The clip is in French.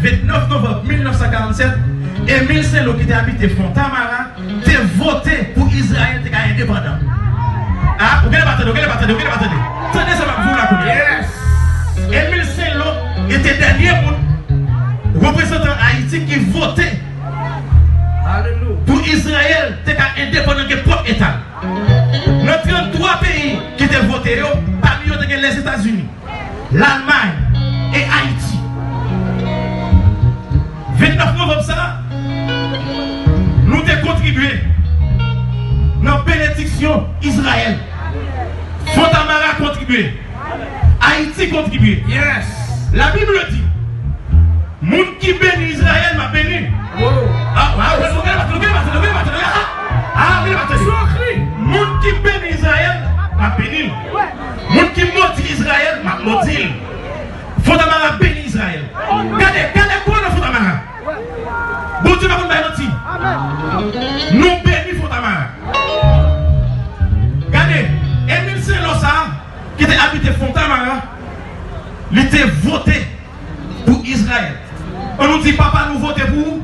29 novembre 1947, Émile Saint-Lô qui était habité Fontamara, t'es voté pour Israël qui est indépendant. Ah, vous ne pas attendre. Tenez ça va vous la connaître. Yes. Émile Saint-Lô était le dernier représentant Haïti qui votait pour Israël qui est indépendant de propre État. Nous 33 pays qui étaient votés, parmi eux, les États-Unis, l'Allemagne et Haïti. 29 novembre, ça, nous avons contribué dans la bénédiction Israël. Fontamara a contribué. Haïti contribué. Yes. La Bible dit, moun qui bénit Israël m'a béni. Moun qui bénit Israël m'a béni. Moun qui maudit Israël m'a maudit. Fontamara béni Israël. Regardez quoi dans Fontamara. Bon Dieu va nous bénir. Nous bénis Fontamara. Regardez, Émile Saint-Lô qui était habité Fontamara, il était voté pour Israël. On nous dit papa nous voter pour